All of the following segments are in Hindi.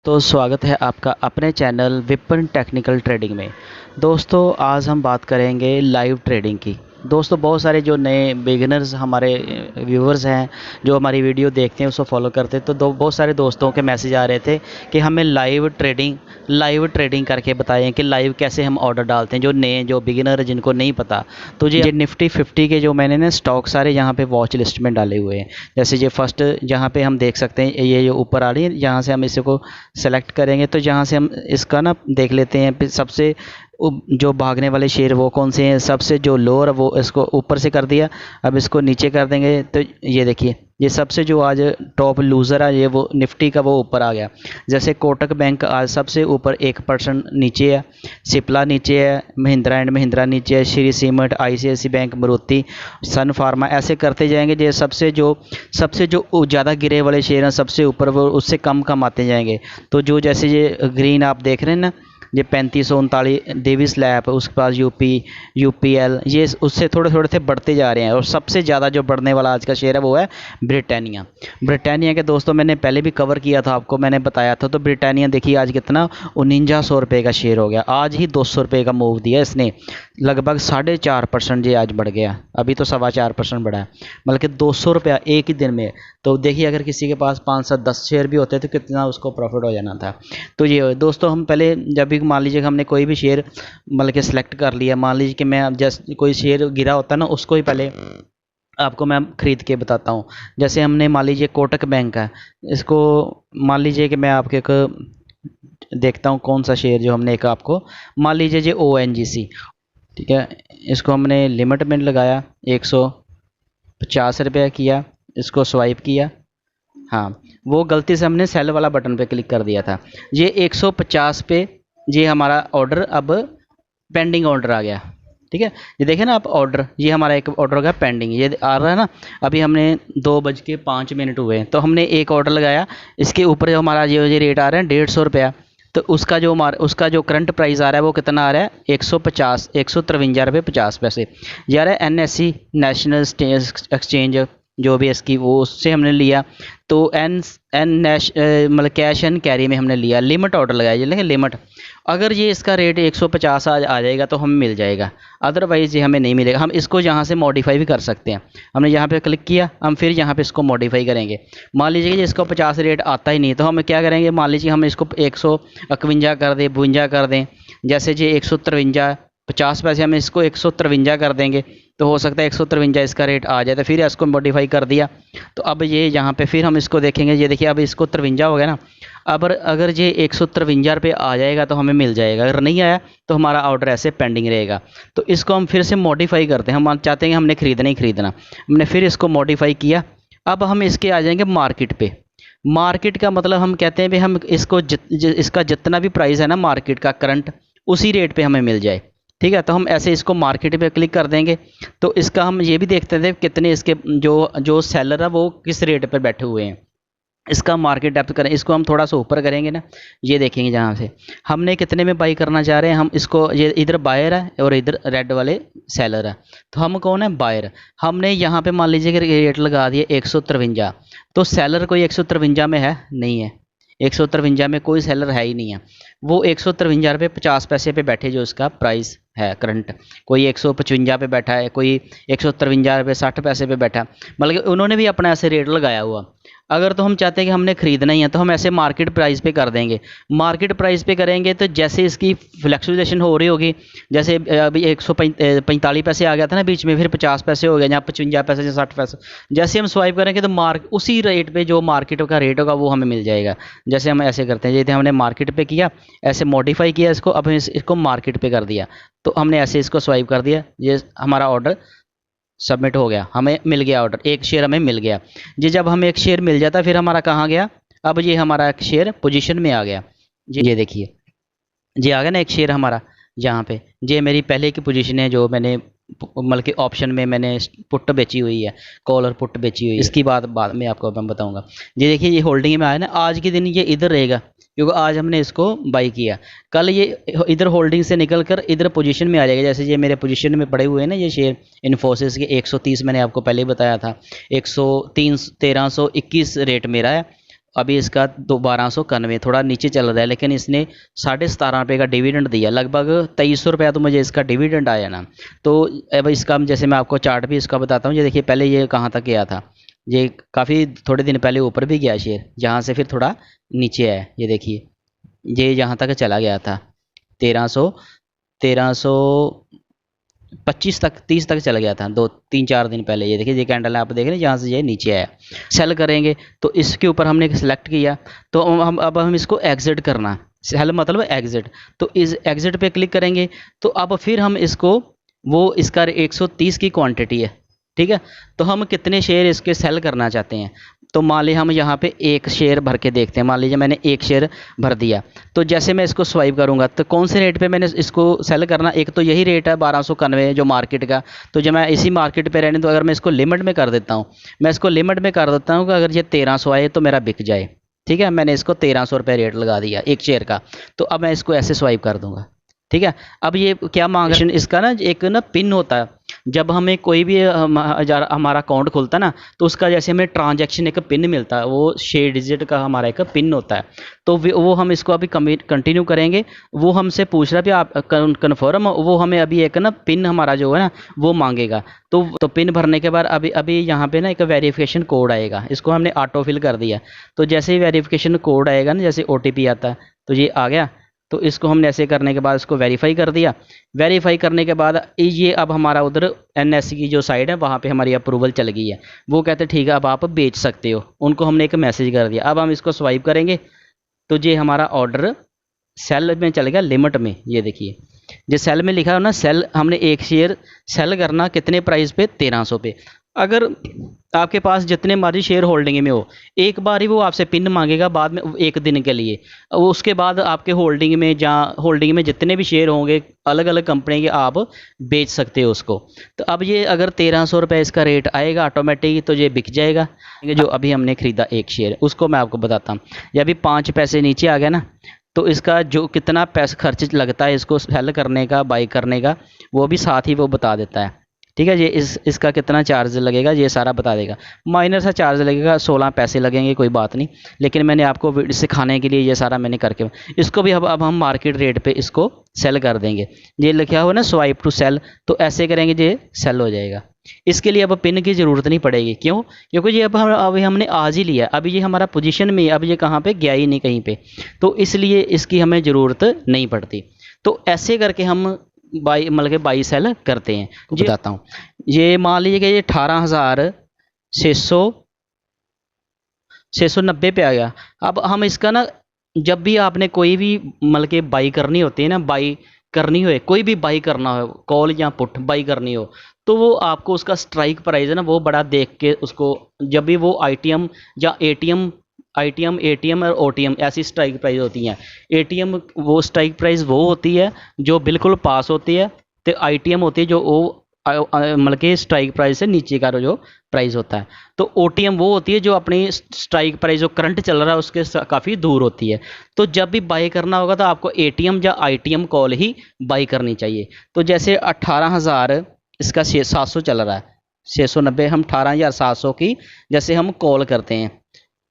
तो स्वागत है आपका अपने चैनल विपिन टेक्निकल ट्रेडिंग में। दोस्तों आज हम बात करेंगे लाइव ट्रेडिंग की। दोस्तों बहुत सारे जो नए बिगिनर्स हमारे व्यूवर्स हैं जो हमारी वीडियो देखते हैं उसको फॉलो करते हैं, तो बहुत सारे दोस्तों के मैसेज आ रहे थे कि हमें लाइव ट्रेडिंग करके बताएं कि लाइव कैसे हम ऑर्डर डालते हैं। जो नए जो बिगिनर जिनको नहीं पता, तो ये निफ्टी 50 के जो मैंने ना स्टॉक सारे यहाँ पे वॉच लिस्ट में डाले हुए हैं। जैसे ये फर्स्ट जहाँ पे हम देख सकते हैं, ये जो ऊपर आ रही है, यहाँ से हम इसको सेलेक्ट करेंगे तो यहाँ से हम इसका ना देख लेते हैं। फिर सबसे जो भागने वाले शेयर वो कौन से हैं, सबसे जो लोअर वो इसको ऊपर से कर दिया। अब इसको नीचे कर देंगे तो ये देखिए, ये सबसे जो आज टॉप लूज़र है ये वो निफ्टी का वो ऊपर आ गया। जैसे कोटक बैंक आज सबसे ऊपर 1% नीचे है, सिप्ला नीचे है, महिंद्रा एंड महिंद्रा नीचे है, Shree Cement, ICICI Bank, Maruti, Sun Pharma, ऐसे करते जाएंगे। ये सबसे जो ज़्यादा गिरे वाले शेयर हैं सबसे ऊपर, वो उससे कम कम आते जाएंगे। तो जो जैसे ये ग्रीन आप देख रहे हैं ना, ये 3539 डेविस लैब, उसके पास UPL, ये उससे थोड़े थोड़े से बढ़ते जा रहे हैं। और सबसे ज़्यादा जो बढ़ने वाला आज का शेयर है वो है ब्रिटानिया के। दोस्तों मैंने पहले भी कवर किया था, आपको मैंने बताया था। तो ब्रिटानिया देखिए आज कितना 4900 रुपये का शेयर हो गया। आज ही 200 रुपये का मूव दिया इसने, लगभग 4.5% ये आज बढ़ गया। अभी तो 4.25% बढ़ा है, मतलब कि 200 रुपया एक ही दिन में। तो देखिए अगर किसी के पास 5 से 10 शेयर भी होते तो कितना उसको प्रॉफिट हो जाना था। तो ये दोस्तों हम पहले जब भी मान लीजिए हमने कोई भी शेयर मतलब कि सिलेक्ट कर लिया, मान लीजिए कि मैं अब जैसे कोई शेयर गिरा होता है ना, उसको ही पहले आपको मैं खरीद के बताता हूँ। जैसे हमने मान लीजिए कोटक बैंक है, इसको मान लीजिए कि मैं आपके एक देखता हूँ कौन सा शेयर जो हमने एक आपको मान लीजिए जो ONGC, ठीक है, इसको हमने लिमिट में लगाया, 150 रुपये किया, इसको स्वाइप किया। हाँ, वो गलती से हमने सेल वाला बटन पे क्लिक कर दिया था। ये 150 पे ये हमारा ऑर्डर अब पेंडिंग ऑर्डर आ गया। ठीक है, ये देखें ना आप ऑर्डर, ये हमारा एक ऑर्डर हो गया पेंडिंग, ये आ रहा है ना। अभी हमने 2:05 हुए हैं तो हमने एक ऑर्डर लगाया, इसके ऊपर जो हमारा ये रेट आ रहा है 150 रुपया। तो उसका जो करंट प्राइस आ रहा है वो कितना आ रहा है, 153 रुपये 50 पैसे। यार NSE नेशनल एक्सचेंज जो भी इसकी वो उससे हमने लिया। तो मतलब कैश एंड कैरी में हमने लिया, लिमिट ऑर्डर लगाया। लेकिन लिमिट अगर ये इसका रेट 150 आ जाएगा तो हमें मिल जाएगा, अदरवाइज़ ये हमें नहीं मिलेगा। हम इसको यहाँ से मॉडिफाई भी कर सकते हैं। हमने यहाँ पे क्लिक किया, हम फिर यहाँ पे इसको मॉडिफाई करेंगे। मान लीजिए कि इसको 50 रेट आता ही नहीं, तो हम क्या करेंगे, मान लीजिए हम इसको 151 कर दें, 52 कर दें। जैसे जी 153 50 पैसे, हम इसको 153 कर देंगे तो हो सकता है 153 इसका रेट आ जाए। तो फिर इसको मॉडिफाई कर दिया, तो अब ये यहाँ पे फिर हम इसको देखेंगे। ये देखिए अब इसको 53 हो गया ना। अब अगर ये 153 रुपये आ जाएगा तो हमें मिल जाएगा, अगर नहीं आया तो हमारा ऑर्डर ऐसे पेंडिंग रहेगा। तो इसको हम फिर से मॉडिफाई करते हैं। हम चाहते हैं कि हमने खरीदना ही खरीदना, हमने फिर इसको मॉडिफाई किया। अब हम इसके आ जाएंगे मार्केट पे। मार्केट का मतलब हम कहते हैं भाई हम इसको इसका जितना भी प्राइस है ना मार्केट का करंट, उसी रेट पे हमें मिल जाए। ठीक है, तो हम ऐसे इसको मार्केट पे क्लिक कर देंगे। तो इसका हम ये भी देखते थे कितने इसके जो सेलर है वो किस रेट पर बैठे हुए हैं। इसका मार्केट डेप्थ करें, इसको हम थोड़ा सा ऊपर करेंगे ना, ये देखेंगे जहाँ से हमने कितने में बाई करना चाह रहे हैं। हम इसको ये इधर बायर है और इधर रेड वाले सेलर है, तो हम कौन है, बायर। हमने यहाँ पे मान लीजिए कि रेट लगा दिया 153, तो सेलर कोई 153 में है नहीं है, 153 में कोई सेलर है ही नहीं है। वो 153 रुपये 50 पैसे पे बैठे जो इसका प्राइस है करंट। कोई 155 पे बैठा है, कोई 153 रुपये 60 पैसे पे बैठा, मतलब उन्होंने भी अपना ऐसे रेट लगाया हुआ। अगर तो हम चाहते हैं कि हमने खरीदना ही है तो हम ऐसे मार्केट प्राइस पे कर देंगे। मार्केट प्राइस पे करेंगे तो जैसे इसकी फ्लैक्चुएशन हो रही होगी, जैसे अभी 145 पैसे आ गया था ना बीच में, फिर 50 पैसे हो गया, या 55 पैसे या 60 पैसे, जैसे हम स्वाइप करेंगे तो उसी रेट पे जो मार्केट का रेट होगा वो हमें मिल जाएगा। जैसे हम ऐसे करते हैं, जैसे हमने मार्केट पे किया, ऐसे मॉडिफाई किया इसको, अब इसको मार्केट पे कर दिया, तो हमने ऐसे इसको स्वाइप कर दिया, ये हमारा ऑर्डर सबमिट हो गया, हमें मिल गया ऑर्डर, एक शेयर हमें मिल गया। जी जब हमें एक शेयर मिल जाता फिर हमारा कहाँ गया, अब ये हमारा एक शेयर पोजीशन में आ गया। जी ये देखिए, ये आ गया ना एक शेयर हमारा यहाँ पे। ये मेरी पहले की पोजीशन है जो मैंने मतलब कि ऑप्शन में मैंने पुट बेची हुई है, कॉल और पुट बेची हुई है। इसकी बाद में आपको मैं बताऊंगा। ये देखिए ये होल्डिंग में आया ना, आज के दिन ये इधर रहेगा क्योंकि आज हमने इसको बाई किया। कल ये इधर होल्डिंग से निकल कर इधर पोजीशन में आ जाएगा। जैसे ये मेरे पोजीशन में पड़े हुए हैं ना ये शेयर इन्फोसिस के 130, मैंने आपको पहले ही बताया था 11321 रेट मेरा है। अभी इसका 1291 थोड़ा नीचे चल रहा है, लेकिन इसने 17.5 रुपये का डिविडेंड दिया, लगभग 2300 रुपया तो मुझे इसका डिविडेंड आया ना। तो अब इसका जैसे मैं आपको चार्ट भी इसका बताता हूँ। ये देखिए पहले ये कहाँ तक गया था, ये काफ़ी थोड़े दिन पहले ऊपर भी गया शेयर, जहाँ से फिर थोड़ा नीचे आया। ये देखिए ये यहाँ तक चला गया था 1325 तक 30 तक चला गया था 2-3-4 दिन पहले। ये देखिए ये कैंडल है, आप देख रहे हैं जहाँ से ये नीचे आया। सेल करेंगे तो इसके ऊपर हमने सिलेक्ट किया, तो हम इसको एग्जिट करना, सेल मतलब एग्जिट। तो इस एग्जिट पे क्लिक करेंगे तो अब फिर हम इसको, वो इसका 130 की क्वांटिटी है, ठीक है। तो हम कितने शेयर इसके सेल करना चाहते हैं, तो मान लीजिए हम यहाँ पे एक शेयर भर के देखते हैं। मान लीजिए मैंने एक शेयर भर दिया, तो जैसे मैं इसको स्वाइप करूँगा तो कौन से रेट पे मैंने इसको सेल करना, एक तो यही रेट है 1291 जो मार्केट का। तो जब मैं इसी मार्केट पे रहने, तो अगर मैं इसको लिमिट में कर देता हूँ, मैं इसको लिमिट में कर देता हूँ कि अगर ये 1300 आए तो मेरा बिक जाए, ठीक है। मैंने इसको 1300 रुपये रेट लगा दिया एक शेयर का, तो अब मैं इसको ऐसे स्वाइप कर दूंगा, ठीक है। अब ये क्या मांग रहे हैं, इसका ना एक ना पिन होता है, जब हमें कोई भी हमारा अकाउंट खुलता है ना, तो उसका जैसे हमें ट्रांजैक्शन एक पिन मिलता है, वो 6 डिजिट का हमारा एक पिन होता है। तो वो हम इसको अभी कंटिन्यू करेंगे। वो हमसे पूछ रहा है भी आप कन्फर्म, वो हमें अभी एक ना पिन हमारा जो है ना वो मांगेगा। तो पिन भरने के बाद अभी यहाँ पे ना एक वेरिफिकेशन कोड आएगा, इसको हमने ऑटो फिल कर दिया। तो जैसे ही वेरिफिकेशन कोड आएगा ना, जैसे OTP आता है, तो ये आ गया। तो इसको हमने ऐसे करने के बाद इसको वेरीफाई कर दिया। वेरीफाई करने के बाद ये अब हमारा उधर NSE की जो साइड है वहाँ पे हमारी अप्रूवल चल गई है। वो कहते हैं ठीक है अब आप बेच सकते हो, उनको हमने एक मैसेज कर दिया। अब हम इसको स्वाइप करेंगे तो ये हमारा ऑर्डर सेल में चल गया लिमिट में। ये देखिए जो सेल में लिखा है ना, सेल हमने एक शेयर सेल करना कितने प्राइस पे, 1300 पे। अगर आपके पास जितने मर्जी शेयर होल्डिंग में हो, एक बार ही वो आपसे पिन मांगेगा बाद में, एक दिन के लिए। उसके बाद आपके होल्डिंग में जितने भी शेयर होंगे अलग अलग कंपनी के, आप बेच सकते हो उसको। तो अब ये अगर 1300 रुपये इसका रेट आएगा ऑटोमेटिक, तो ये बिक जाएगा। जो अभी हमने ख़रीदा एक शेयर, उसको मैं आपको बताता हूँ। ये अभी 5 पैसे नीचे आ गया ना, तो इसका जो कितना पैसा खर्च लगता है इसको सेल करने का, बाई करने का, वो भी साथ ही वो बता देता है, ठीक है। ये इसका कितना चार्ज लगेगा ये सारा बता देगा। माइनर सा चार्ज लगेगा, 16 पैसे लगेंगे, कोई बात नहीं। लेकिन मैंने आपको सिखाने के लिए ये सारा मैंने करके, इसको भी अब हम मार्केट रेट पे इसको सेल कर देंगे। ये लिखा हुआ ना स्वाइप टू सेल, तो ऐसे करेंगे ये सेल हो जाएगा। इसके लिए अब पिन की ज़रूरत नहीं पड़ेगी, क्यों? क्योंकि ये अभी हमने आज ही लिया, अभी ये हमारा पोजीशन में, अब ये कहाँ पे गया ही नहीं कहीं पे, तो इसलिए इसकी हमें ज़रूरत नहीं पड़ती। तो ऐसे करके हम मतलब के बाई सेल करते हैं। जी बताता हूँ। ये मान लीजिए कि ये 18,690 पे आ गया। अब हम इसका ना, जब भी आपने कोई भी मतलब के बाई करनी होती है ना, बाई करनी हो, कोई भी बाई करना हो, कॉल या पुट बाई करनी हो, तो वो आपको उसका स्ट्राइक प्राइस है ना वो बड़ा देख के उसको, जब भी वो ITM या ATM और OTM ऐसी स्ट्राइक प्राइस होती हैं। ATM वो स्ट्राइक प्राइस वो होती है जो बिल्कुल पास होती है, तो ITM होती है जो वो मतलब कि स्ट्राइक प्राइस से नीचे का जो प्राइस होता है। तो OTM वो होती है जो अपनी स्ट्राइक प्राइस जो करंट चल रहा है उसके काफ़ी दूर होती है। तो जब भी बाई करना होगा तो आपको ATM या ITM कॉल ही बाई करनी चाहिए। तो जैसे 18,000 इसका 700 चल रहा है, 690, हम 18,700 की जैसे हम कॉल करते हैं,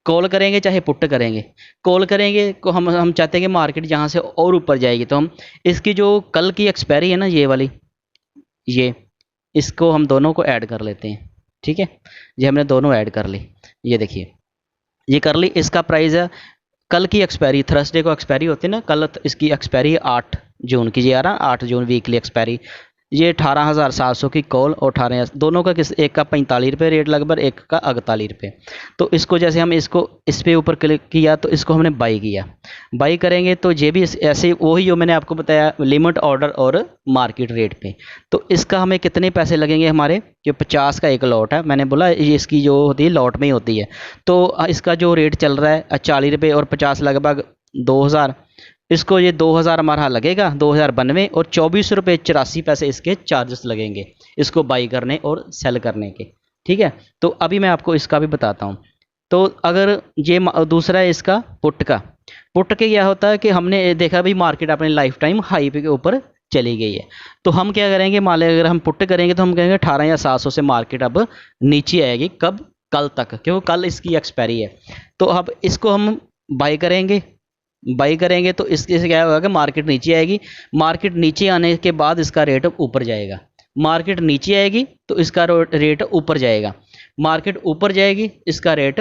कॉल करेंगे चाहे पुट करेंगे, कॉल करेंगे को हम चाहते हैं कि मार्केट जहाँ से और ऊपर जाएगी, तो हम इसकी जो कल की एक्सपायरी है ना ये वाली, ये इसको हम दोनों को ऐड कर लेते हैं, ठीक है। ये हमने दोनों ऐड कर ली, ये देखिए ये कर ली। इसका प्राइस है कल की एक्सपायरी, थर्सडे को एक्सपायरी होती है ना, कल इसकी एक्सपायरी 8 जून की, ये आ रहा 8 जून वीकली एक्सपायरी। ये 18,700 की कॉल और 18 दोनों का एक का 45 रुपये रेट लगभग, एक का 48 रुपये। तो इसको जैसे हम इसको इस पे ऊपर क्लिक किया तो इसको हमने बाई किया, बाई करेंगे तो ये भी ऐसे वही जो मैंने आपको बताया लिमिट ऑर्डर और मार्केट रेट पे। तो इसका हमें कितने पैसे लगेंगे हमारे, जो 50 का एक लॉट है, मैंने बोला ये इसकी जो होती है लॉट में ही होती है। तो इसका जो रेट चल रहा है 40 रुपये और 50 लगभग 2,000, इसको ये 2,000 हमारा लगेगा, 2,092 और 24 रुपये 84 पैसे इसके चार्जेस लगेंगे इसको बाई करने और सेल करने के, ठीक है। तो अभी मैं आपको इसका भी बताता हूँ। तो अगर ये दूसरा है इसका पुट का, पुट के क्या होता है कि हमने देखा भाई मार्केट अपने लाइफ टाइम हाई पे के ऊपर चली गई है, तो हम क्या करेंगे, मान लें अगर हम पुट करेंगे तो हम कहेंगे 18,700 से मार्केट अब नीचे आएगी, कब? कल तक, क्योंकि कल इसकी एक्सपायरी है। तो अब इसको हम बाई करेंगे तो इसके से क्या होगा कि मार्केट नीचे आएगी, मार्केट नीचे आने के बाद इसका रेट ऊपर जाएगा, मार्केट नीचे आएगी तो इसका रेट ऊपर जाएगा, मार्केट ऊपर जाएगी इसका रेट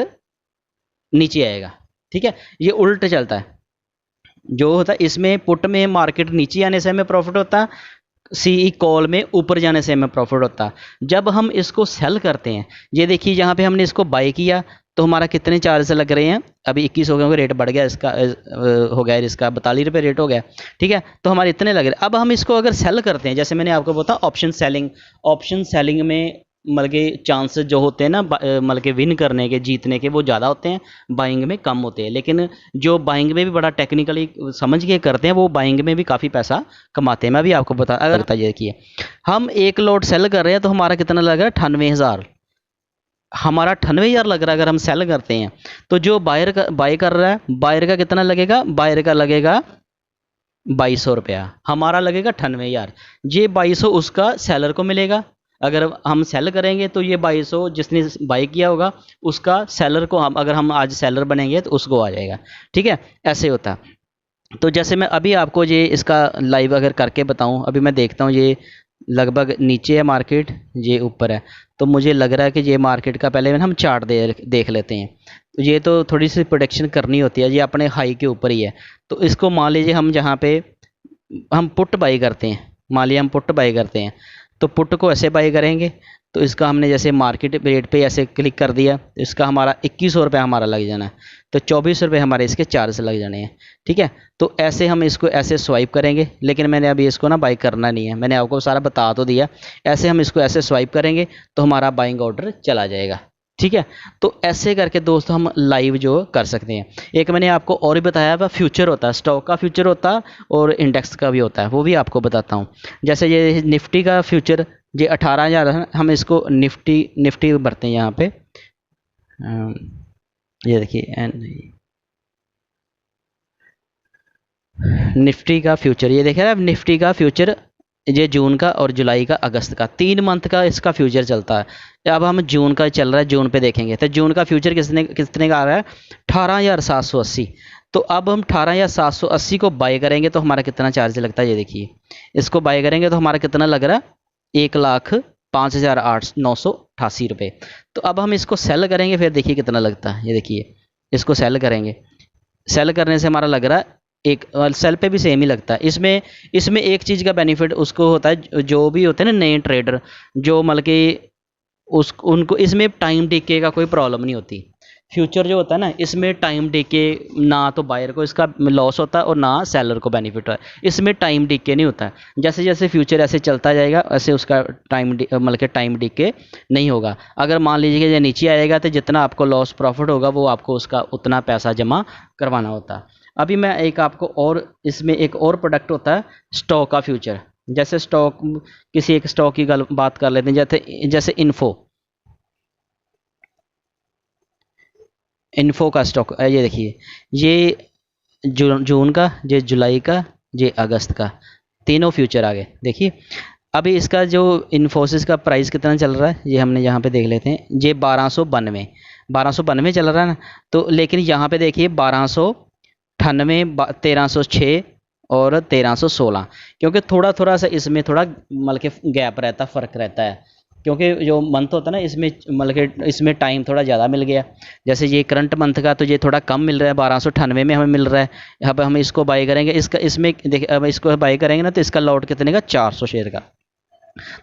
नीचे आएगा। ठीक है, ये उल्ट चलता है। जो होता है इसमें पुट में मार्केट नीचे आने से हमें प्रॉफिट होता है, सी कॉल में ऊपर जाने से हमें प्रॉफिट होता है। जब हम इसको सेल करते हैं, ये देखिए यहाँ पे हमने इसको बाय किया तो हमारा कितने चार्ज लग रहे हैं, अभी 21 हो गए, रेट बढ़ गया इसका, हो गया इसका 42 रुपये रेट हो गया। ठीक है, तो हमारे इतने लग रहे। अब हम इसको अगर सेल करते हैं, जैसे मैंने आपको बताया ऑप्शन सेलिंग में मतलब के चांसेस जो होते हैं ना मतलब के विन करने के, जीतने के, वो ज़्यादा होते हैं, बाइंग में कम होते हैं। लेकिन जो बाइंग में भी बड़ा टेक्निकली समझ के करते हैं वो बाइंग में भी काफ़ी पैसा कमाते हैं। मैं भी आपको बता, अगर बताइए देखिए हम एक लॉट सेल कर रहे हैं तो हमारा कितना लग रहा है, 98,000, हमारा 98,000 लग रहा है अगर हम सेल करते हैं। तो जो बाय कर रहा है, बायर का कितना लगेगा, बायर का लगेगा 2200 रुपया, हमारा लगेगा 98,000। ये 2200 उसका सेलर को मिलेगा। अगर हम सेल करेंगे तो ये 2200 जिसने बाई किया होगा उसका सेलर को, हम अगर हम आज सेलर बनेंगे तो उसको आ जाएगा। ठीक है, ऐसे होता है। तो जैसे मैं अभी आपको ये इसका लाइव अगर करके बताऊं, अभी मैं देखता हूं ये लगभग नीचे है मार्केट, ये ऊपर है, तो मुझे लग रहा है कि ये मार्केट का पहले हम चार्ट देख लेते हैं। तो ये तो थोड़ी सी प्रोडक्शन करनी होती है, ये अपने हाई के ऊपर ही है। तो इसको मान लीजिए हम जहाँ पे हम पुट बाई करते हैं, मान लीजिए हम पुट बाई करते हैं, तो पुट को ऐसे बाई करेंगे तो इसका हमने जैसे मार्केट रेट पे ऐसे क्लिक कर दिया, इसका हमारा 2100 रुपये हमारा लग जाना है, तो 24 रुपये हमारे इसके चार्ज लग जाने हैं। ठीक है, तो ऐसे हम इसको ऐसे स्वाइप करेंगे, लेकिन मैंने अभी इसको ना बाई करना नहीं है, मैंने आपको सारा बता तो दिया। ऐसे हम इसको ऐसे स्वाइप करेंगे तो हमारा बाइंग ऑर्डर चला जाएगा। ठीक है, तो ऐसे करके दोस्तों हम लाइव जो कर सकते हैं। एक मैंने आपको और भी बताया वह फ्यूचर होता है, स्टॉक का फ्यूचर होता है और इंडेक्स का भी होता है, वो भी आपको बताता हूँ। जैसे ये निफ्टी का फ्यूचर ये 18,000 है, हम इसको निफ्टी भरते हैं यहाँ पे। ये देखिए निफ्टी का फ्यूचर, ये देखिए आप, निफ्टी का फ्यूचर ये जून का और जुलाई का अगस्त का 3 मंथ का इसका फ्यूचर चलता है। अब हम जून का चल रहा है, जून पे देखेंगे तो जून का फ्यूचर कितने का आ रहा है, 18,780। तो अब हम 18,780 को बाय करेंगे तो हमारा कितना चार्ज लगता है, ये देखिए इसको बाय करेंगे तो हमारा कितना लग रहा है, 1,05,988 रुपये। तो अब हम इसको सेल करेंगे, फिर देखिए कितना लगता है, ये देखिए इसको सेल करेंगे, सेल करने से हमारा लग रहा है एक, सेल पे भी सेम ही लगता है। इसमें एक चीज़ का बेनिफिट उसको होता है, जो भी होते हैं ना नए ट्रेडर, जो मतलब कि उनको इसमें टाइम डिके का कोई प्रॉब्लम नहीं होती। फ्यूचर जो होता है ना, इसमें टाइम डिके ना तो बायर को इसका लॉस होता है और ना सेलर को बेनिफिट होता है। इसमें टाइम डिके नहीं होता है, जैसे जैसे फ्यूचर ऐसे चलता जाएगा ऐसे उसका मतलब कि टाइम डिके नहीं होगा। अगर मान लीजिए कि ये नीचे आएगा तो जितना आपको लॉस प्रॉफिट होगा वो आपको उसका उतना पैसा जमा करवाना होता है। अभी मैं एक आपको और इसमें एक और प्रोडक्ट होता है स्टॉक का फ्यूचर। जैसे स्टॉक, किसी एक स्टॉक की बात कर लेते हैं, जैसे इन्फो का स्टॉक, ये देखिए ये जून का, ये जुलाई का, ये अगस्त का, तीनों फ्यूचर आ गए। देखिए अभी इसका जो इन्फोसिस का प्राइस कितना चल रहा है, ये हमने यहाँ पे देख लेते हैं, ये 1292 चल रहा है ना। तो लेकिन यहाँ पे देखिए 1298, 1306 और 1316, क्योंकि थोड़ा थोड़ा सा इसमें थोड़ा मतलब के गैप रहता है, फ़र्क रहता है, क्योंकि जो मंथ होता है ना इसमें मतलब के इसमें टाइम थोड़ा ज़्यादा मिल गया। जैसे ये करंट मंथ का तो ये थोड़ा कम मिल रहा है, 1298 में हमें मिल रहा है। यहाँ पर हम इसको बाई करेंगे, इसमें देखिए अब इसको बाई करेंगे ना तो इसका लॉट कितने का, 400 शेयर का,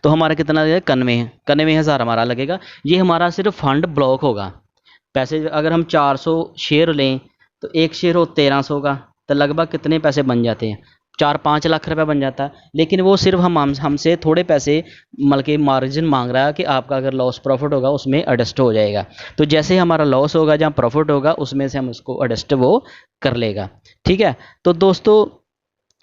तो हमारा कितना लगेगा, 91,000 हमारा लगेगा। ये हमारा सिर्फ फंड ब्लॉक होगा। पैसे अगर हम 400 शेयर लें तो एक शेयर हो 1300 का, तो लगभग कितने पैसे बन जाते हैं, 4-5 लाख रुपए बन जाता है। लेकिन वो सिर्फ हमसे थोड़े पैसे मतलब के मार्जिन मांग रहा है कि आपका अगर लॉस प्रॉफिट होगा उसमें एडजस्ट हो जाएगा। तो जैसे हमारा लॉस होगा जहाँ प्रॉफिट होगा उसमें से हम उसको एडजस्ट वो कर लेगा। ठीक है, तो दोस्तों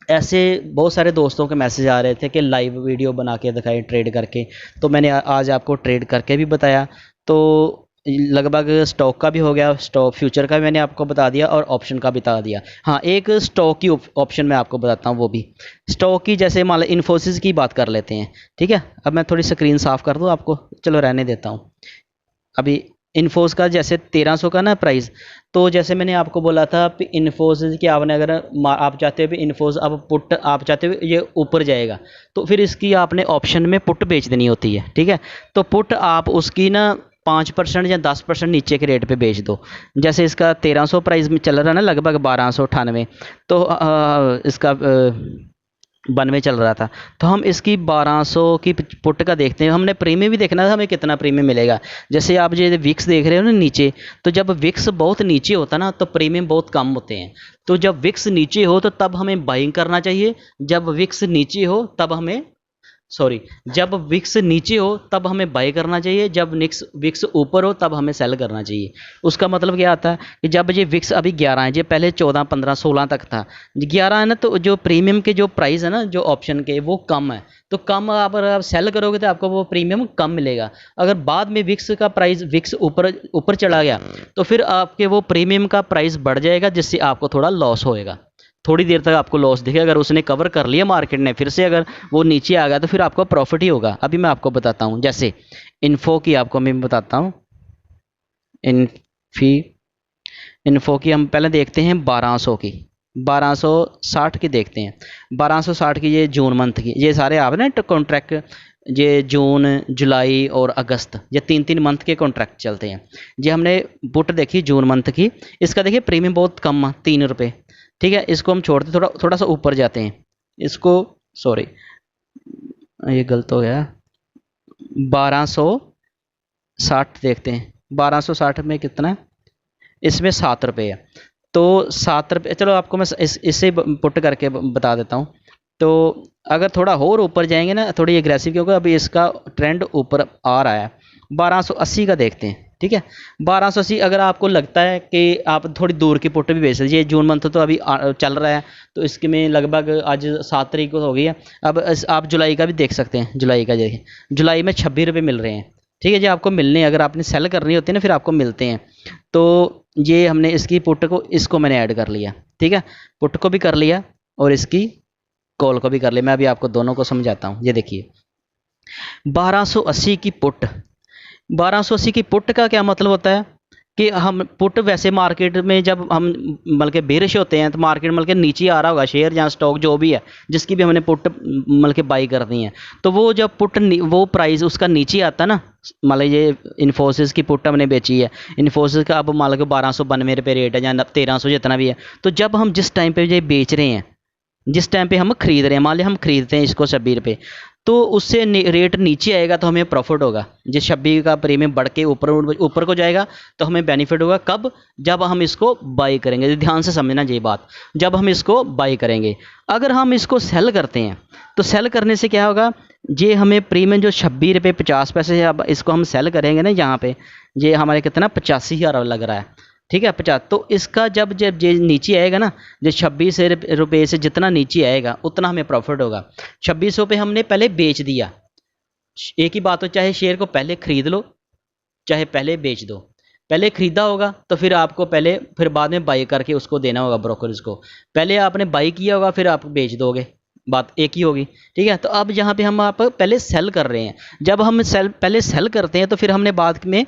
ऐसे बहुत सारे दोस्तों के मैसेज आ रहे थे कि लाइव वीडियो बना के दिखाई ट्रेड करके, तो मैंने आज आपको ट्रेड करके भी बताया। तो लगभग स्टॉक का भी हो गया, स्टॉक फ्यूचर का भी मैंने आपको बता दिया और ऑप्शन का भी बता दिया। हाँ, एक स्टॉक की ऑप्शन मैं आपको बताता हूँ, वो भी स्टॉक की, जैसे मान लो इन्फोसिस की बात कर लेते हैं। ठीक है, अब मैं थोड़ी स्क्रीन साफ़ कर दूँ आपको, चलो रहने देता हूँ। अभी इन्फोसिस का जैसे 1300 का ना प्राइस, तो जैसे मैंने आपको बोला था इन्फोसिस कि आपने अगर आप चाहते हो भी इन्फोसिस अब पुट आप चाहते हो ये ऊपर जाएगा, तो फिर इसकी आपने ऑप्शन में पुट बेच देनी होती है, ठीक है। तो पुट आप उसकी ना 5% या 10% नीचे के रेट पे बेच दो। जैसे इसका 1300 प्राइस में चल रहा है ना, लगभग 1298, तो इसका 92 चल रहा था, तो हम इसकी 1200 की पुट का देखते हैं। हमने प्रीमियम भी देखना था, हमें कितना प्रीमियम मिलेगा। जैसे आप ये विक्स देख रहे हो ना नीचे, तो जब विक्स बहुत नीचे होता ना तो प्रीमियम बहुत कम होते हैं। तो जब विक्स नीचे हो तो तब हमें बाइंग करना चाहिए, जब विक्स नीचे हो तब हमें जब विक्स नीचे हो तब हमें बाय करना चाहिए, जब विक्स ऊपर हो तब हमें सेल करना चाहिए। उसका मतलब क्या आता है कि जब ये विक्स अभी 11 है, ये पहले 14 15 16 तक था, 11 है ना, तो जो प्रीमियम के जो प्राइस है ना जो ऑप्शन के वो कम है, तो कम आप अगर आप सेल करोगे तो आपको वो प्रीमियम कम मिलेगा। अगर बाद में विक्स का प्राइस विक्स ऊपर ऊपर चला गया तो फिर आपके वो प्रीमियम का प्राइस बढ़ जाएगा, जिससे आपको थोड़ा लॉस होएगा, थोड़ी देर तक आपको लॉस दिखेगा। अगर उसने कवर कर लिया मार्केट ने, फिर से अगर वो नीचे आ गया तो फिर आपको प्रॉफिट ही होगा। अभी मैं आपको बताता हूँ, जैसे इन्फो की आपको मैं बताता हूँ। इन्फी इन्फो की हम पहले देखते हैं 1200 की, 1260 की देखते हैं। 1260 की, ये जून मंथ की, ये सारे आप ना कॉन्ट्रैक्ट, ये जून जुलाई और अगस्त, ये 3 मंथ के कॉन्ट्रैक्ट चलते हैं। ये हमने पुट देखी जून मंथ की, इसका देखिए प्रीमियम बहुत कम है, 3 रुपये, ठीक है। इसको हम छोड़ते थोड़ा सा ऊपर जाते हैं, इसको सॉरी ये गलत हो गया, 1260 देखते हैं। 1260 में कितना है, इसमें 7 रुपये है, तो 7 रुपये, चलो आपको मैं इससे पुट करके बता देता हूँ। तो अगर थोड़ा और ऊपर जाएंगे ना, थोड़ी एग्रेसिव, क्योंकि अभी इसका ट्रेंड ऊपर आ रहा है, 1280 का देखते हैं, ठीक है। 1280 अगर आपको लगता है कि आप थोड़ी दूर की पुट भी बेच लीजिए, जून मंथ तो अभी चल रहा है, तो इसके में लगभग आज 7 तारीख को हो गई है। अब आप जुलाई का भी देख सकते हैं, जुलाई का देखिए, जुलाई में 26 रुपये मिल रहे हैं, ठीक है जी। आपको मिलने, अगर आपने सेल करनी होती है ना फिर आपको मिलते हैं। तो ये हमने इसकी पुट को, इसको मैंने ऐड कर लिया, ठीक है, पुट को भी कर लिया और इसकी कॉल को भी कर लिया। मैं अभी आपको दोनों को समझाता हूँ। ये देखिए 1280 की पुट, 1280 की पुट का क्या मतलब होता है कि हम पुट वैसे मार्केट में जब हम बल्कि बेरिश होते हैं तो मार्केट बल्कि नीचे आ रहा होगा शेयर या स्टॉक जो भी है जिसकी भी हमने पुट बल्कि बाई करनी है, तो वो जब पुट वो प्राइस उसका नीचे आता है ना, मान लीजिए ये इन्फोसिस की पुट हमने बेची है, इन्फोसिस का अब मान लो 1292 रुपये रेट है या 1300 जितना भी है, तो जब हम जिस टाइम पे ये बेच रहे हैं, जिस टाइम पे हम खरीद रहे हैं, मान लिया हम खरीदते हैं इसको 26 रुपये, तो उससे रेट नीचे आएगा तो हमें प्रॉफिट होगा। जिस 26 का प्रीमियम बढ़ के ऊपर को जाएगा तो हमें बेनिफिट होगा। कब? जब हम इसको बाई करेंगे। ध्यान से समझना ये बात, जब हम इसको बाई करेंगे। अगर हम इसको सेल करते हैं तो सेल करने से क्या होगा, ये हमें प्रीमियम जो 26 रुपये 50 पैसे है, अब इसको हम सेल करेंगे ना, यहाँ पे ये हमारे कितना 85,000 लग रहा है, ठीक है 50। तो इसका जब जब ये नीचे आएगा ना, जो 26 रुपये से जितना नीचे आएगा उतना हमें प्रॉफिट होगा। 2600 पे हमने पहले बेच दिया, एक ही बात हो, चाहे शेयर को पहले खरीद लो चाहे पहले बेच दो। पहले खरीदा होगा तो फिर आपको पहले, फिर बाद में बाई करके उसको देना होगा ब्रोकर्स को। पहले आपने बाई किया होगा फिर आप बेच दोगे, बात एक ही होगी, ठीक है। तो अब यहाँ पे हम आप पहले सेल कर रहे हैं, जब हम पहले सेल करते हैं तो फिर हमने बाद में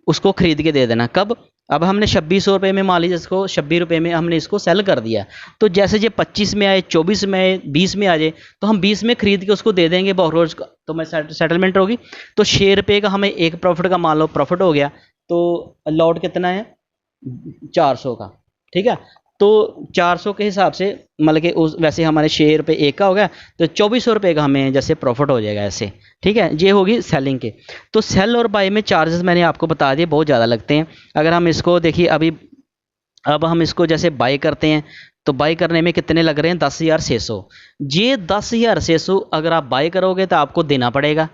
उसको खरीद के दे देना। कब? अब हमने 2600 रुपये में, मान लीजिए इसको 26 रुपये में हमने इसको सेल कर दिया, तो जैसे ये 25 में आए, 24 में आए, 20 में आ जाए, तो हम 20 में खरीद के उसको दे देंगे ब्रोकर्स को, तो मैं सेटलमेंट होगी। तो 6 रुपये का हमें एक प्रॉफिट का मान लो प्रॉफिट हो गया, तो लॉट कितना है 400 का, ठीक है। तो 400 के हिसाब से मतलब कि उस वैसे हमारे 6 रुपये एक का हो गया, तो 2400 रुपये का हमें जैसे प्रॉफिट हो जाएगा ऐसे, ठीक है। ये होगी सेलिंग के। तो सेल और बाय में चार्जेस मैंने आपको बता दिए, बहुत ज़्यादा लगते हैं। अगर हम इसको देखिए अभी, अब हम इसको जैसे बाय करते हैं तो बाय करने में कितने लग रहे हैं 10,600। ये 10,600 अगर आप बाय करोगे तो आपको देना पड़ेगा।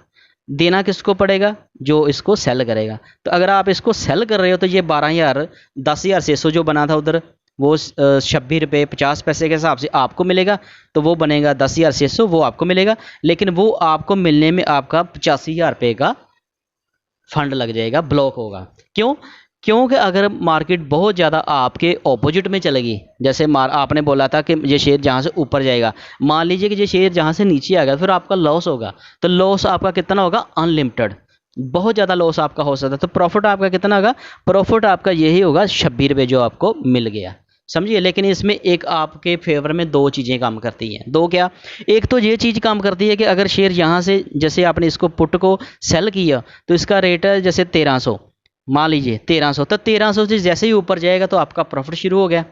देना किसको पड़ेगा? जो इसको सेल करेगा। तो अगर आप इसको सेल कर रहे हो तो ये 12,000 10,600 जो बना था उधर, वो 26 रुपये 50 पैसे के हिसाब से आपको मिलेगा, तो वो बनेगा 10,600, वो आपको मिलेगा। लेकिन वो आपको मिलने में आपका 85,000 रुपये का फंड लग जाएगा, ब्लॉक होगा। क्यों? क्योंकि अगर मार्केट बहुत ज़्यादा आपके ऑपोजिट में चलेगी, जैसे आपने बोला था कि ये शेयर जहाँ से ऊपर जाएगा, मान लीजिए कि ये शेयर जहाँ से नीचे आएगा, फिर आपका लॉस होगा। तो लॉस आपका कितना होगा? अनलिमिटेड। बहुत ज़्यादा लॉस आपका हो सकता है। तो प्रॉफिट आपका कितना होगा? प्रॉफिट आपका यही होगा 26 रुपये जो आपको मिल गया, समझिए। लेकिन इसमें एक आपके फेवर में दो चीज़ें काम करती हैं। दो क्या? एक तो ये चीज़ काम करती है कि अगर शेयर यहाँ से जैसे आपने इसको पुट को सेल किया तो इसका रेट है जैसे 1300, मान लीजिए 1300, तो 1300 से जैसे ही ऊपर जाएगा तो आपका प्रॉफिट शुरू हो गया,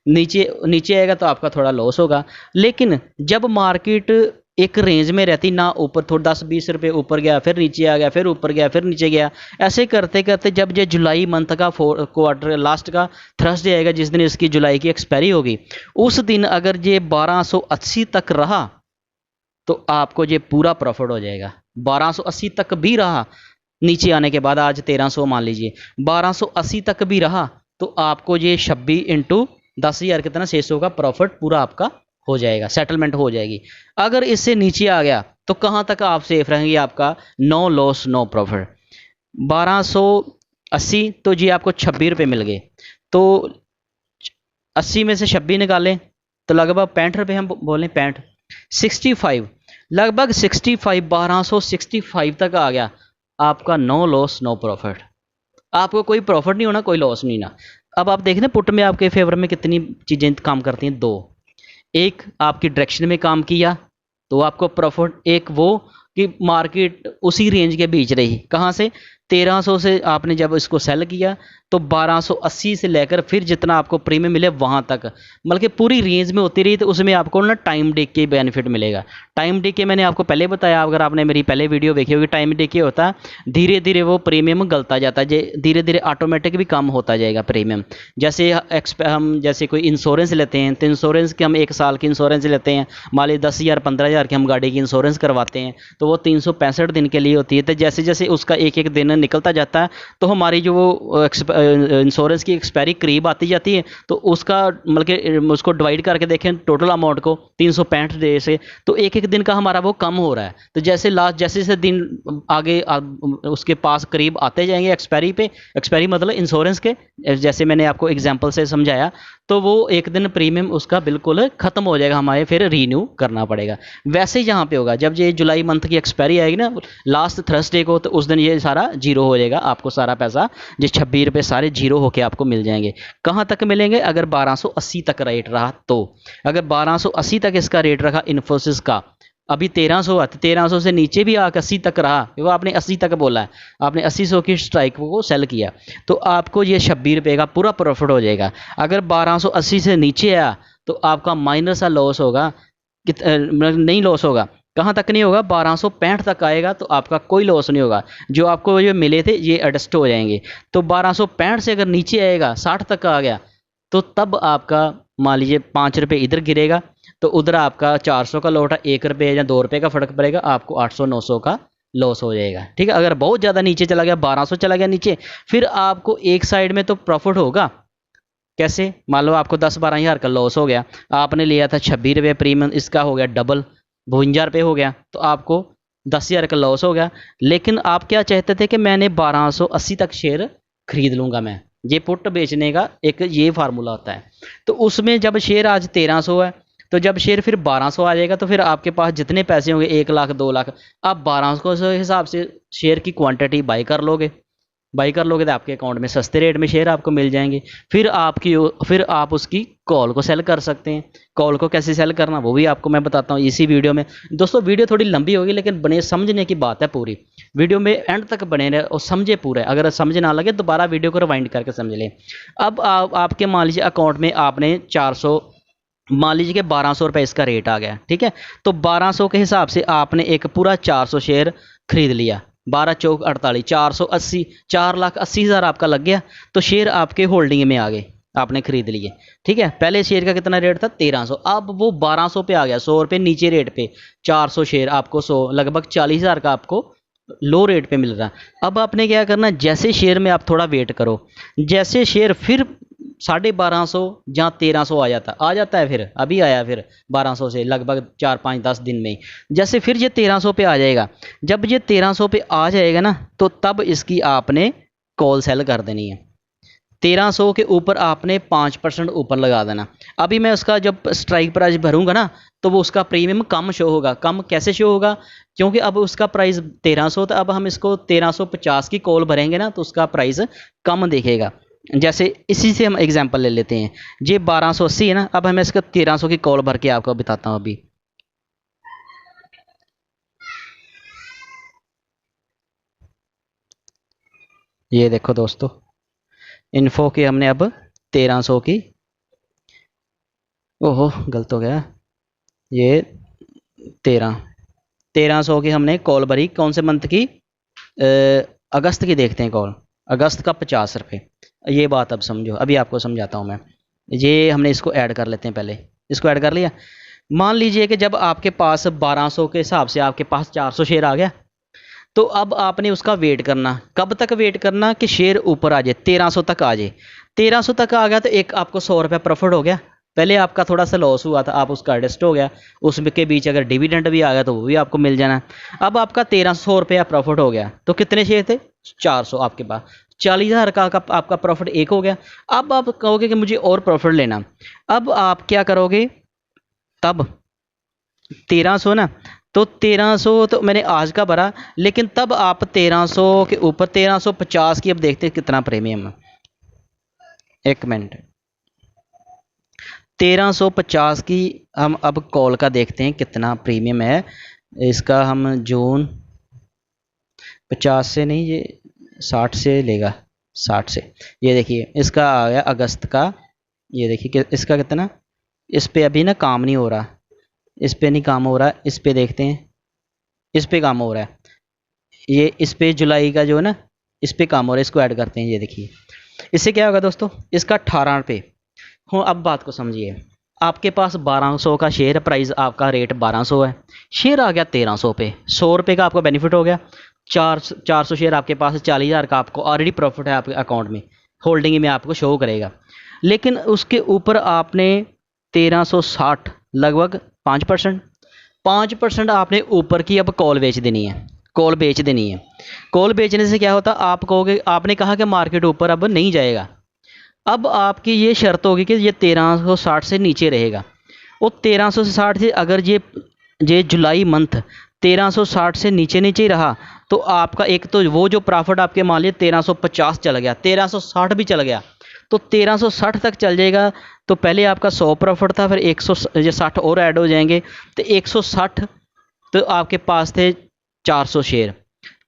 नीचे नीचे आएगा तो आपका थोड़ा लॉस होगा। लेकिन जब मार्केट एक रेंज में रहती ना, ऊपर थोड़ा 10-20 रुपये ऊपर गया, फिर नीचे आ गया, फिर ऊपर गया, फिर नीचे गया, ऐसे करते करते जब ये जुलाई मंथ का क्वार्टर लास्ट का थर्सडे आएगा, जिस दिन इसकी जुलाई की एक्सपायरी होगी, उस दिन अगर ये 1280 तक रहा तो आपको ये पूरा प्रॉफिट हो जाएगा। 1280 तक भी रहा, नीचे आने के बाद आज 1300 मान लीजिए, 1280 तक भी रहा तो आपको ये 26 इंटू 10,000 कितना 600 का प्रॉफिट पूरा आपका हो जाएगा, सेटलमेंट हो जाएगी। अगर इससे नीचे आ गया तो कहाँ तक आप सेफ रहेंगे? आपका नो लॉस नो प्रॉफिट। 1280 तो जी आपको 26 रुपये मिल गए, तो 80 में से 26 निकालें तो लगभग 65 रुपये हम बोलें, 65 65, लगभग 65, 1265 तक आ गया आपका, नो लॉस नो प्रॉफिट। आपको कोई प्रॉफिट नहीं होना, कोई लॉस नहीं ना। अब आप देखें ना पुट में आपके फेवर में कितनी चीज़ें काम करती हैं, दो। एक आपकी डायरेक्शन में काम किया तो आपको प्रॉफिट, एक वो कि मार्केट उसी रेंज के बीच रही, कहाँ से 1300 से आपने जब इसको सेल किया तो 1280 से लेकर फिर जितना आपको प्रीमियम मिले वहाँ तक, बल्कि पूरी रेंज में होती रही, तो उसमें आपको ना टाइम डे के बेनिफिट मिलेगा। टाइम डे के मैंने आपको पहले बताया, अगर आपने मेरी पहले वीडियो देखी होगी, टाइम डे के होता है धीरे धीरे वो प्रीमियम गलता जाता है, धीरे धीरे ऑटोमेटिक भी कम होता जाएगा प्रीमियम। जैसे हम जैसे कोई इंश्योरेंस लेते हैं तो इंश्योरेंस के हम 1 साल की इंश्योरेंस लेते हैं, मान लीजिए 10,000 15,000 की हम गाड़ी की इंश्योरेंस करवाते हैं, तो वो 365 दिन के लिए होती है। तो जैसे जैसे उसका एक एक दिन निकलता जाता है तो हमारी जो वो इंश्योरेंस की एक्सपायरी करीब आती जाती है, तो उसका मतलब कि उसको डिवाइड करके देखें टोटल अमाउंट को 365 डे से, तो एक एक दिन का हमारा वो कम हो रहा है। तो जैसे लास्ट जैसे जैसे दिन आगे उसके पास करीब आते जाएंगे एक्सपायरी पे, एक्सपायरी मतलब इंश्योरेंस के, जैसे मैंने आपको एग्जांपल से समझाया, तो वो एक दिन प्रीमियम उसका बिल्कुल खत्म हो जाएगा, हमारे फिर रीन्यू करना पड़ेगा। वैसे यहाँ पे होगा जब ये जुलाई मंथ की एक्सपायरी आएगी ना लास्ट थर्सडे को, तो उस दिन ये सारा जीरो हो जाएगा, आपको सारा पैसा जो 26 रुपये सारे जीरो होके आपको मिल जाएंगे। कहाँ तक मिलेंगे? अगर 1280 तक रेट रहा तो, अगर 1280 तक इसका रेट रखा इन्फोसिस का, अभी 1300 है, 1300 से नीचे भी आकर 80 तक रहा, वो आपने 80 तक बोला है, आपने 80 की स्ट्राइक को सेल किया, तो आपको ये 26 रुपये का पूरा प्रॉफिट हो जाएगा। अगर 1280 से नीचे आया तो आपका माइनर सा लॉस होगा, नहीं लॉस होगा, कहाँ तक नहीं होगा? 1265 तक आएगा तो आपका कोई लॉस नहीं होगा, जो आपको ये मिले थे ये एडजस्ट हो जाएंगे। तो 1265 से अगर नीचे आएगा 60 तक आ गया तो तब आपका मान लीजिए 5 रुपये इधर गिरेगा, तो उधर आपका 400 का लौटा 1 रुपये या 2 रुपये का फर्क पड़ेगा, आपको 800-900 का लॉस हो जाएगा। ठीक है, अगर बहुत ज़्यादा नीचे चला गया, 1200 चला गया नीचे, फिर आपको एक साइड में तो प्रॉफिट होगा। कैसे? मान लो आपको 10-12 हज़ार का लॉस हो गया, आपने लिया था 26 रुपये प्रीमियम, इसका हो गया डबल 52 रुपये हो गया, तो आपको 10,000 का लॉस हो गया। लेकिन आप क्या चाहते थे कि मैंने 1280 तक शेयर खरीद लूँगा, मैं ये पुट बेचने का एक ये फार्मूला होता है। तो उसमें जब शेयर आज 1300 है, तो जब शेयर फिर 1200 आ जाएगा तो फिर आपके पास जितने पैसे होंगे 1 लाख 2 लाख, आप 1200 के हिसाब से शेयर की क्वांटिटी बाई कर लोगे, बाई कर लोगे तो आपके अकाउंट में सस्ते रेट में शेयर आपको मिल जाएंगे। फिर आप उसकी कॉल को सेल कर सकते हैं। कॉल को कैसे सेल करना वो भी आपको मैं बताता हूँ इसी वीडियो में। दोस्तों वीडियो थोड़ी लंबी होगी लेकिन बने समझने की बात है, पूरी वीडियो में एंड तक बने रहे और समझे पूरे। अगर समझ ना लगे दोबारा वीडियो को रिवाइंड करके समझ लें। अब आपके मान लीजिए अकाउंट में आपने 400, मान लीजिए कि 1200 रुपये इसका रेट आ गया, ठीक है, तो 1200 के हिसाब से आपने एक पूरा 400 शेयर खरीद लिया, 12 चौक 48, 480, 4,80,000 आपका लग गया, तो शेयर आपके होल्डिंग में आ गए, आपने खरीद लिए। ठीक है, पहले शेयर का कितना रेट था? 1300, अब वो 1200 पे आ गया, 100 रुपये नीचे रेट पे 400 शेयर आपको 100 लगभग 40,000 का आपको लो रेट पे मिल रहा। अब आपने क्या करना, जैसे शेयर में आप थोड़ा वेट करो, जैसे शेयर फिर 1250 जहाँ 1300 आ जाता है, फिर अभी आया फिर 1200 से लगभग 4-5-10 दिन में, जैसे फिर ये 1300 पे आ जाएगा। जब ये 1300 पे आ जाएगा ना, तो तब इसकी आपने कॉल सेल कर देनी है। 1300 के ऊपर आपने 5% ऊपर लगा देना। अभी मैं उसका जब स्ट्राइक प्राइस भरूंगा ना तो वो उसका प्रीमियम कम शो होगा। कम कैसे शो होगा? क्योंकि अब उसका प्राइस 1300 था, अब हम इसको 1350 की कॉल भरेंगे ना तो उसका प्राइस कम दिखेगा। जैसे इसी से हम एग्जांपल ले लेते हैं, ये 1280 है ना, अब हमें इसका 1300 की कॉल भर के आपको बताता हूँ अभी। ये देखो दोस्तों, इन्फो की हमने अब 1300 की, ओहो गलत हो गया, ये 1300 की हमने कॉल भरी। कौन से मंथ की? अगस्त की देखते हैं कॉल, अगस्त का 50 रुपये। ये बात अब समझो, अभी आपको समझाता हूँ मैं। ये हमने इसको ऐड कर लेते हैं, पहले इसको ऐड कर लिया। मान लीजिए कि जब आपके पास 1200 के हिसाब से आपके पास 400 शेयर आ गया, तो अब आपने उसका वेट करना। कब तक वेट करना? कि शेयर ऊपर आ जाए, 1300 तक आ जाए। 1300 तक आ गया तो एक आपको 100 रुपये प्रॉफिट हो गया। पहले आपका थोड़ा सा लॉस हुआ था, आप उसका एडजस्ट हो गया, उसमें के बीच अगर डिविडेंड भी आ गया तो वो भी आपको मिल जाना। अब आपका 1300 रुपया प्रॉफिट हो गया, तो कितने शेयर थे? 400 आपके पास, 40,000 का आपका प्रॉफिट एक हो गया। अब आप कहोगे कि मुझे और प्रॉफिट लेना, अब आप क्या करोगे? तब 1300 ना, तो 1300 तो मैंने आज का भरा, लेकिन तब आप 1300 के ऊपर 1350 की अब देखते हैं कितना प्रीमियम है। एक मिनट, 1350 की हम अब कॉल का देखते हैं कितना प्रीमियम है इसका। हम जून 50 से नहीं, ये 60 से लेगा, 60 से। ये देखिए इसका आ गया अगस्त का, ये देखिए कि इसका कितना, इस पे अभी ना काम नहीं हो रहा, इस पे नहीं काम हो रहा, इस पे देखते हैं, इस पे काम हो रहा है। ये इस पे जुलाई का जो है ना, इस पे काम हो रहा है, इसको ऐड करते हैं। ये देखिए इससे क्या होगा दोस्तों, इसका 18 रुपये हो। अब बात को समझिए, आपके पास 1200 का शेयर प्राइस, आपका रेट 1200 है, शेयर आ गया 1300 पे, 100 रुपये का आपको बेनिफिट हो गया। 400 शेयर आपके पास, 40,000 का आपको ऑलरेडी प्रॉफिट है आपके अकाउंट में, होल्डिंग में आपको शो करेगा। लेकिन उसके ऊपर आपने 1360 लगभग 5% आपने ऊपर की अब कॉल बेच देनी है, कॉल बेच देनी है। कॉल बेचने से क्या होता, आप कहोगे, आपने कहा कि मार्केट ऊपर अब नहीं जाएगा, अब आपकी ये शर्त होगी कि ये 1360 से नीचे रहेगा। वो 1360 से अगर ये जुलाई मंथ 1360 से नीचे नीचे ही रहा, तो आपका एक तो वो जो प्रॉफिट आपके मान लिया 1350 चला गया, 1360 भी चला गया, तो 1360 तक चल जाएगा। तो पहले आपका 100 प्रॉफिट था, फिर 160 और ऐड हो जाएंगे, तो 160, तो आपके पास थे 400 शेयर।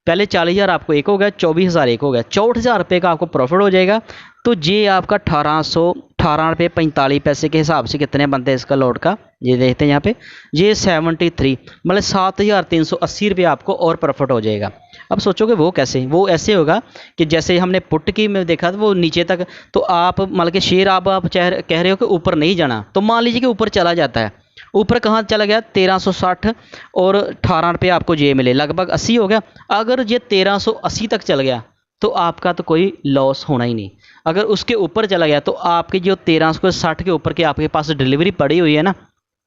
पहले 40,000 आपको एक हो गया, 24,000 एक हो गया, 64,000 रुपये का आपको प्रॉफिट हो जाएगा। तो ये आपका 18 रुपये 45 पैसे के हिसाब से कितने बनते हैं इसका लॉट का, ये देखते हैं यहाँ पे, ये 73, मतलब 7,380 रुपये आपको और प्रॉफिट हो जाएगा। अब सोचोगे वो कैसे? वो ऐसे होगा कि जैसे हमने पुट की में देखा था, वो नीचे तक, तो आप मतलब कि शेयर आप कह रहे हो कि ऊपर नहीं जाना, तो मान लीजिए कि ऊपर चला जाता है, ऊपर कहाँ चला गया? 1360 और 18 रुपये आपको ये मिले, लगभग 80 हो गया। अगर ये 1380 तक चल गया तो आपका तो कोई लॉस होना ही नहीं। अगर उसके ऊपर चला गया तो आपकी जो 1360 के ऊपर के आपके पास डिलीवरी पड़ी हुई है ना,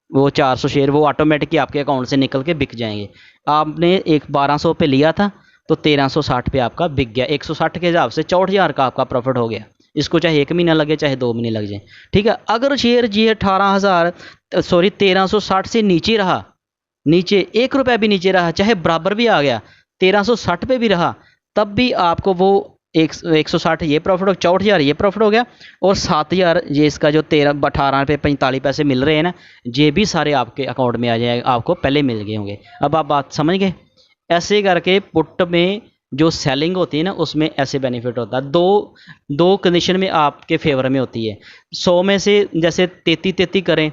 वो 400 शेयर, वो ऑटोमेटिक आपके अकाउंट से निकल के बिक जाएंगे। आपने एक 1200 पे लिया था तो 1360 पे आपका बिक गया, 160 के हिसाब से 64,000 का आपका प्रॉफिट हो गया। इसको चाहे 1 महीना लगे चाहे 2 महीने लग जाए, ठीक है। अगर शेयर जी 1360 से नीचे रहा, नीचे 1 रुपया भी नीचे रहा, चाहे बराबर भी आ गया 1360 पे भी रहा, तब भी आपको वो 160 ये प्रॉफिट हो, 64,000 ये प्रॉफिट हो गया, और 7,000 ये इसका जो 18 रुपये 45 पैसे मिल रहे हैं ना, ये भी सारे आपके अकाउंट में आ जाएगा, आपको पहले मिल गए होंगे। अब आप बात समझ गए? ऐसे करके पुट में जो सेलिंग होती है ना, उसमें ऐसे बेनिफिट होता है। दो कंडीशन में आपके फेवर में होती है। 100 में से जैसे 33 करें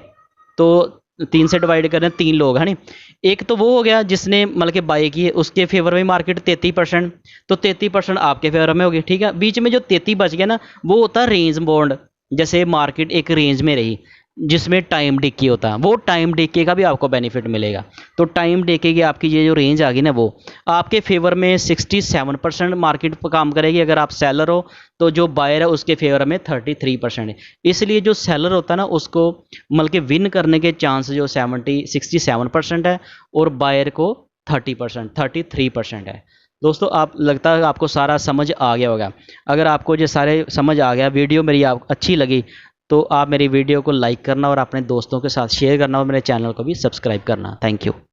तो 3 से डिवाइड करें, 3 लोग है नी, एक तो वो हो गया जिसने मतलब कि बाई की है, उसके फेवर में मार्केट 33%, तो 33% आपके फेवर में होगी, ठीक है। बीच में जो 33 बच गया ना, वो होता है रेंज बॉन्ड। जैसे मार्केट एक रेंज में रही जिसमें टाइम डिके होता है, वो टाइम डिके का भी आपको बेनिफिट मिलेगा। तो टाइम डिके की आपकी ये जो रेंज आ गई ना, वो आपके फेवर में 67% मार्केट पर काम करेगी अगर आप सेलर हो, तो जो बायर है उसके फेवर में 33% है। इसलिए जो सेलर होता है ना, उसको मतलब कि विन करने के चांस जो 67% है, और बायर को 33% है। दोस्तों आप लगता है आपको सारा समझ आ गया होगा। अगर आपको ये सारे समझ आ गया, वीडियो मेरी आप अच्छी लगी, तो आप मेरी वीडियो को लाइक करना और अपने दोस्तों के साथ शेयर करना और मेरे चैनल को भी सब्सक्राइब करना। Thank you.